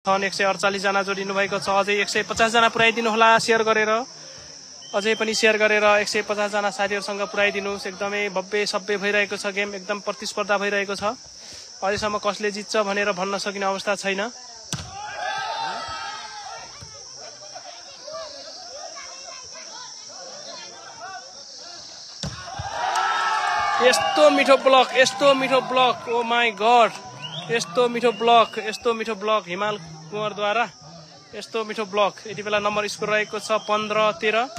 148 जना जोडिनु भएको छ। अझै 150 जना पुर्याइदिनु होला शेयर गरेर, अझै पनि शेयर गरेर 150 जना साथीहरुसँग पुर्याइदिनुस्। एकदमै भव्य सभ्य भइरहेको छ गेम, एकदम प्रतिस्पर्धा भइरहेको छ। अझैसम्म कसले जित्छ भनेर भन्न सकिने अवस्था छैन। यस्तो मिठो ब्लक, यस्तो मिठो ब्लक, ओ माई गॉड, यस्तो मिठो ब्लक हिमाल कुँवरद्वारा, यस्तो मिठो ब्लक। यति बेला नम्बर स्कोर रहेको छ 15-13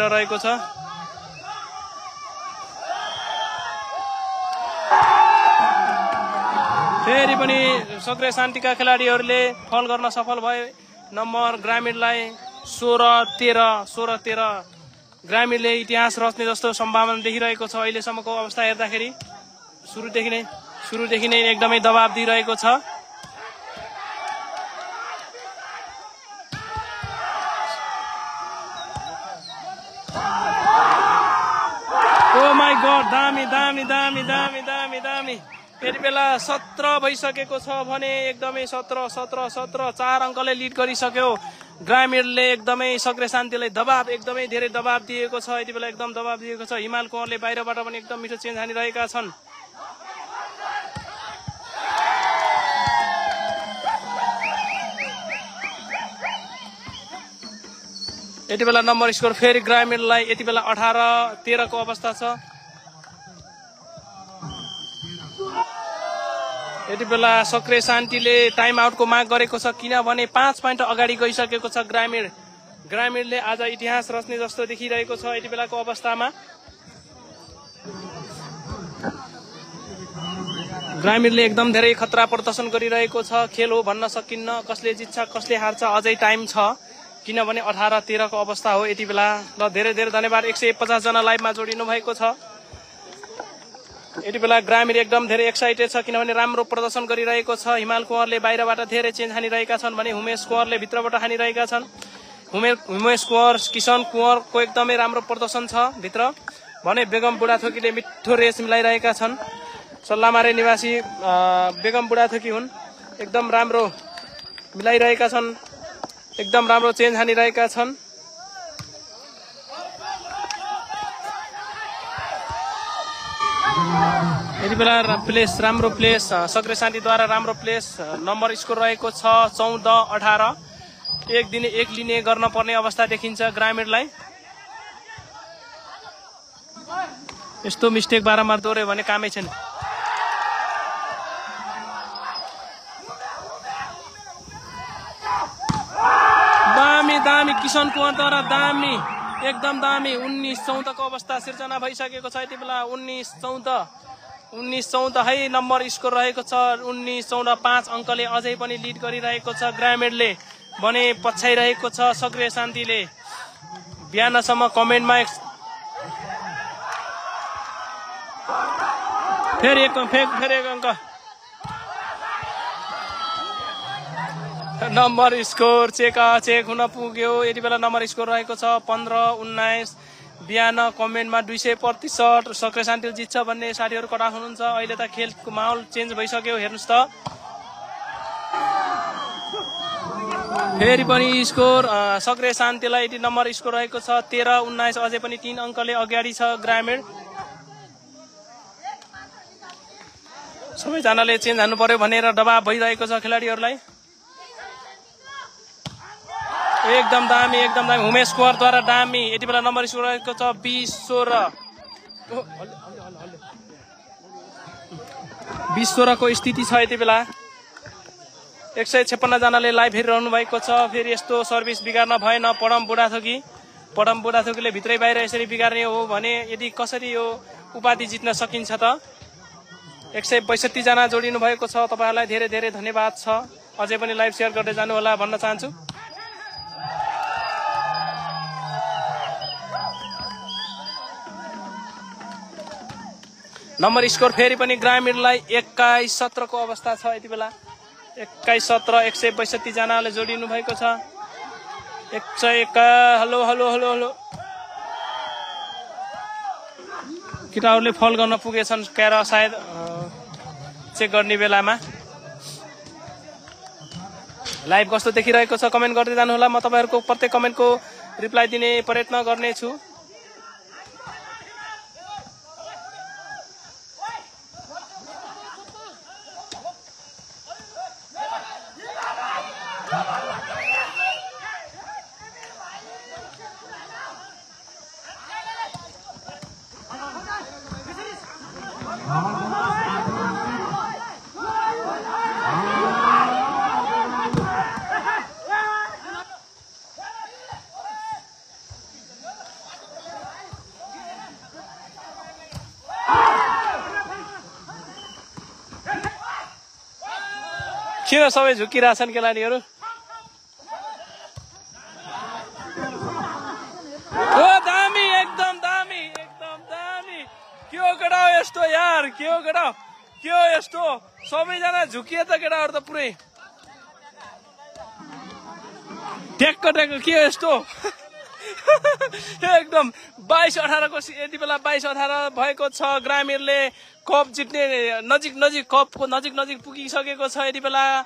रहेको छ। फेरि पनि सक्रिय शान्तिका खेलाडीहरूले फल गर्न सफल भए। नम्बर ग्रामीणलाई 16-13 ग्रामीणले इतिहास रच्ने जस्तो सम्भावना देखिरहेको छ। अहिलेसम्मको अवस्था हेर्दाखेरि सुरुदेखि नै एकदमै दबाब दिइरहेको छ। ओ माई गॉड, दामी। फेरि बेला 17 भइसकेको छ भने एकदमै 17 4 अङ्कले लिड गरिसक्यो। ग्रामीणले एकदमै सक्रिय शान्तिलाई एकदमै धेरै दबाब दिएको छ। यति बेला एकदम दबाब दिएको छ। हिमाल कुँवरले बाहिरबाट पनि एकदम मिठो चेन्ज हानिरहेका छन्। यति बेला नम्बर स्कोर फेरि ग्रामीणलाई यति बेला 18-13 को अवस्था छ। यति बेला सक्रिय शान्तिले टाइम आउटको माग गरेको छ, किनभने 5 पोइन्ट अगाडि गइसकेको छ ग्रामीणले आज इतिहास रच्ने जस्तो देखिरहेको छ। यति बेलाको अवस्थामा ग्रामीणले एकदम धेरै खतरा प्रदर्शन गरिरहेको छ। खेल हो भन्न सकिन्न, कसले जित्छ कसले हार्छ अझै टाइम छ, किनभने 18-13 को अवस्था हो यति बेला। ल धेरै धेरै धन्यवाद, 150 जना लाइभमा जोडिनु भएको छ। यति बेला ग्रामीण एकदम धेरै एक्साइटेड छ, किनभने राम्रो प्रदर्शन गरिरहेको छ। हिमाल कुँवरले बाहिरबाट धेरै चेन्ज हानिरहेका छन् भने उमेश कुँवरले भित्रबाट हानिरहेका छन्। उमेश कुँवर, किशन कुँवरको एकदमै राम्रो प्रदर्शन छ भित्र भने बेगम बुढाथोकीले मिठो रेस मिलाइरहेका छन्। सल्लामारे निवासी बेगम बुढाथोकी हुन्, एकदम राम्रो मिलाइरहेका छन्, एकदम राम्रो चेन्ज हानिरहेका छन्। यति बेला राम्रो प्लेस सक्रिय शान्तिद्वारा राम्रो प्लेस। नम्बर स्कोर रहेको छ 14-18। एक दिने एक लिने गर्न पर्ने अवस्था देखिन्छ ग्रामीणलाई। यस्तो मिस्टेक बारम्बार दोहोऱ्यो भने कामै छैन। दामी किशन कुँवरद्वारा दामी, एकदम दामी। 19-14 को अवस्था सिर्जना भइसकेको छ। यति बेला 19-14 है नम्बर स्कोर रहेको छ। 19-14 5 अङ्कले अझै पनि लिड गरिरहेको छ ग्रामीणले भने पछ्याइरहेको छ सक्रिय शान्तिले। बिहानसम्म कमेन्टमा फेरि एक अङ्क। नम्बर स्कोर चेक हुन पुग्यो। यति बेला नम्बर स्कोर रहेको छ 15-19। बिहान कमेन्टमा 200% सक्रिय शान्तिले जित्छ भन्ने साथीहरू कटा हुनुहुन्छ। अहिले त खेलको माहौल चेन्ज भइसक्यो, हेर्नुहोस् त। फेरि पनि स्कोर सक्रिय शान्तिलाई यति नम्बर स्कोर रहेको छ 13-19। अझै पनि 3 अङ्कले अगाडि छ ग्रामीण। सबैजनाले चेन्ज हान्नु पर्यो भनेर दबाब भइरहेको छ खेलाडीहरूलाई। एकदम दामी। उमेश कुँवरद्वारा दामी। यति बेला नम्बर स्कोर रहेको छ 20-16 को स्थिति छ। यति बेला 156 जनाले लाइभ हेरिरहनु भएको छ। फेरि यस्तो सर्भिस बिगार्न भएन। पडम बुढाथोकीले भित्रै बाहिर यसरी बिगार्ने हो भने यदि कसरी यो उपाधि जित्न सकिन्छ त। 162 जना जोडिनु भएको छ। तपाईहरुलाई धेरै धेरै धन्यवाद छ। अझै पनि लाइभ शेयर गर्दै जानु होला भन्न चाहन्छु। नम्बर स्कोर फेरि पनि ग्रामीणलाई 21-17 को अवस्था छ। यति बेला 21-17 162 जनाले जोडिनु भएको छ। 101 हेलो केटाहरूले फल गर्न पुगेछन् क्यार सायद चेक गर्ने बेलामा। लाइभ कस्तो देखिरहेको छ कमेन्ट गर्दै जानु होला। म तपाईहरुको प्रत्येक कमेन्टको रिप्लाई दिने प्रयत्न गर्नेछु। किन सबै झुकिरहेछन् खेलाडीहरू? ओ दामी, एकदम दामी, एकदम दामी। के हो केटा यस्तो यार? के हो केटा? के हो यस्तो? सबैजना झुकिए त केटाहरू त पुरै टेक्क टेक्क। के हो यस्तो? एकदम 22-18 को यति बेला 22-18 भएको छ। ग्रामीणले कप जित्ने नजिक कपको नजिक पुगिसकेको छ यति बेला।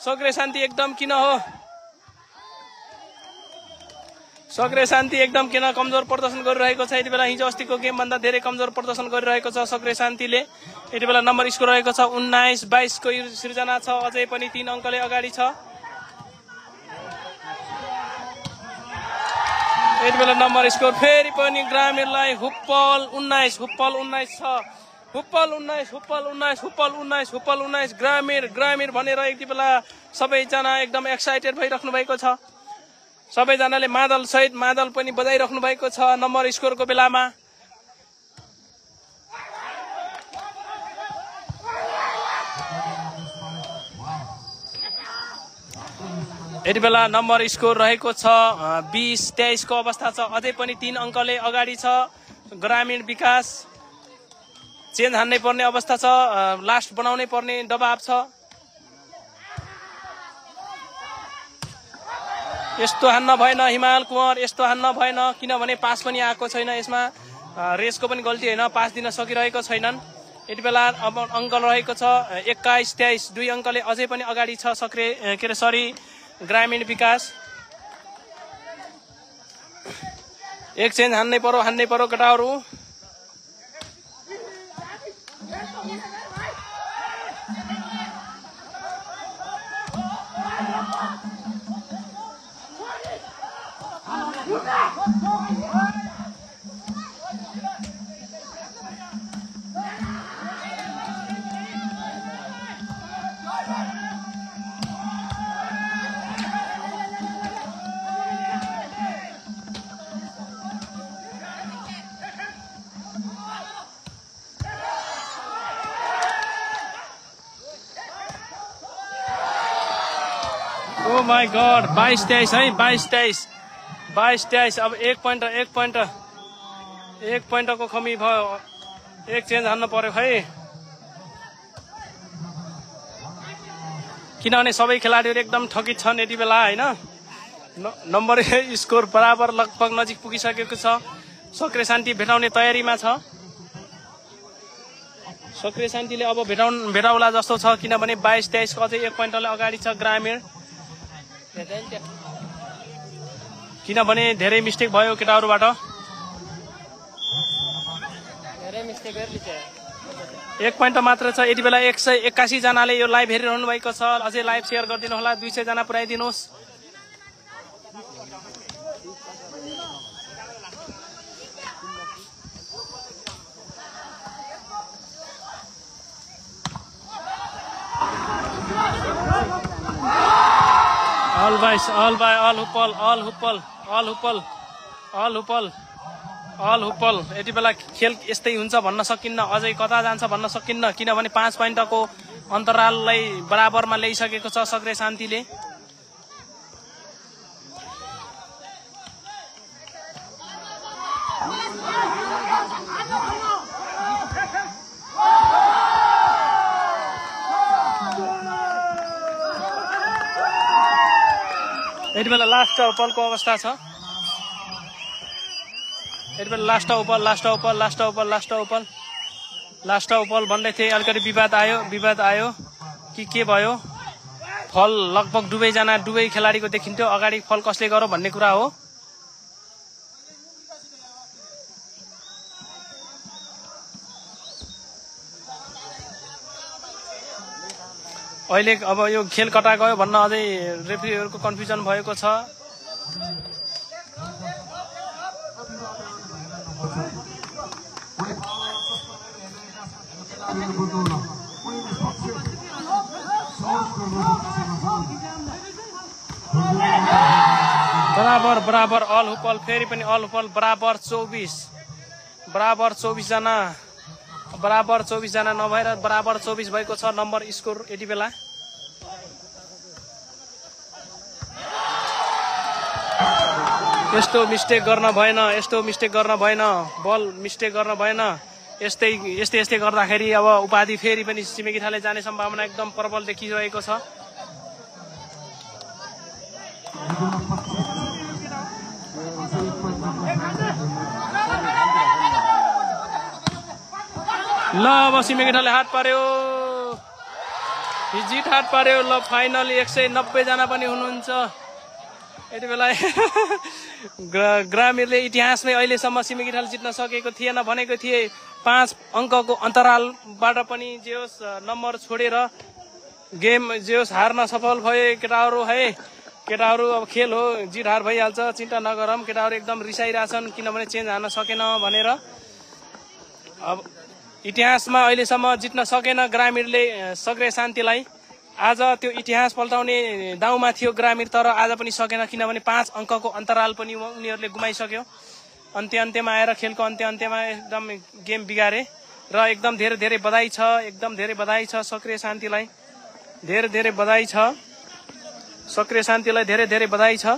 सक्रे शान्ति एकदम किन हो? सक्रे शान्ति एकदम किन कमजोर प्रदर्शन गरिरहेको छ यति बेला। हिजो अस्तिको गेम भन्दा धेरै कमजोर प्रदर्शन गरिरहेको छ सक्रे शान्तिले। यति बेला नम्बर स्कोर रहेको छ 19-22 को सृजना छ। अझै पनि 3 अङ्कले अगाडि छ। यति बेला नम्बर स्कोर फेरि पनि ग्रामीणलाई हुप्पल 19 छ। हुप्पल 19 ग्रामीण भनेर यति बेला सबैजना एकदम एक्साइटेड भइराख्नु भएको छ। सबैजनाले मादल सहित मादल पनि बजाइराख्नु भएको छ नम्बर स्कोरको बेलामा। यति बेला नम्बर स्कोर रहेको छ 20-23 को अवस्था छ। अझै पनि 3 अङ्कले अगाडि छ ग्रामीण विकास। चेन्ज हान्नै पर्ने अवस्था छ। लास्ट बनाउनै पर्ने दबाब छ। यस्तो हान्न भएन हिमाल कुँवर, यस्तो हान्न भएन किनभने पास पनि आएको छैन। यसमा रेसको पनि गल्ती होइन, पास दिन सकिरहेको छैनन्। यति बेला अब अङ्क रहेको छ 21-23 2 अङ्कले अझै पनि अगाडि छ ग्रामीण विकास। एक चेन्ज हान्नै पर्यो केटाहरू। ओ माई गॉड 22-23 है 22-23 अब एक पॉइंट को कमी भयो। एक चेन्ज हान्न पर्यो खै किनभने सबै खेलाडीहरू एकदम ठगित छन् यति बेला हैन। नम्बर स्कोर बराबर लगभग नजिक पुगिसकेको छ। सक्रे शान्ति भेटाउने तयारीमा छ। सक्रे शान्तिले अब भेटाउला जस्तो छ किनभने 22-23 को अझै 1 पोइन्टले अगाडि छ ग्रामीण। किनभने धेरै मिस्टेक भयो केटाहरूबाट। 1 पोइन्ट मात्र छ यति बेला। 181 जनाले यो लाइभ हेरिरहनु भएको छ। अझै लाइभ सेयर गरिदिनु होला। 200 जना पुर्याइदिनुहोस्। All boys, all हुप्पल। यति बेला खेल यस्तै हुन्छ भन्न सकिन्न, अझै कता जान्छ भन्न सकिन्न किनभने 5 पोइन्टको अन्तराललाई बराबरमा ल्याइसकेको छ सक्रे शान्तिले। यति बेला लास्ट ओपलको अवस्था छ। यति बेला लास्ट ओपल भन्दै थिए। अलिकति विवाद आयो कि के भयो? फल लगभग दुवै खेलाडीको देखिन्थ्यो। अगाडि फल कसले गर्यो भन्ने कुरा हो। अहिले अब यो खेल कता गयो भन्न अझै रेफ्रीहरूको कन्फ्युजन भएको छ। बराबर अल हुपल, फेरि पनि अल हुपल बराबर 24 जना, बराबर 24 जना नभएर बराबर 24 भएको छ नम्बर स्कोर यति बेला। यस्तो मिस्टेक गर्न भएन, बल मिस्टेक गर्न भएन। यस्तै गर्दाखेरि अब उपाधि फेरि पनि छिमेकीठाले जाने सम्भावना एकदम प्रबल देखिरहेको छ। ल अब छिमेकीठाले हात पार्यो, जित हात पार्यो। ल फाइनल 190 जना पनि हुनुहुन्छ यति बेला। ग्रामीणले इतिहासमै अहिलेसम्म छिमेकीठाले जित्न सकेको थिएन भनेको थिए। 5 अङ्कको अन्तरालबाट पनि जे होस् नम्बर छोडेर गेम जे होस् हार्न सफल भए केटाहरू। केटाहरू अब खेल हो, जित हार भइहाल्छ, चिन्ता नगरौँ। केटाहरू एकदम रिसाइरहेछन् किनभने चेन्ज हार्न सकेन भनेर। अब इतिहासमा अहिलेसम्म जित्न सकेन ग्रामीणले सग्रे शान्तिलाई। आज त्यो इतिहास पल्टाउने दाउमा थियो ग्रामीण, तर आज पनि सकेन किनभने 5 अङ्कको अन्तराल पनि उनीहरूले गुमाइसक्यो। अन्त्यमा आएर खेलको अन्त्यमा एकदम गेम बिगारे र एकदम धेरै बधाई छ सक्रिय शान्तिलाई। धेरै बधाई छ सक्रिय शान्तिलाई, धेरै बधाई छ।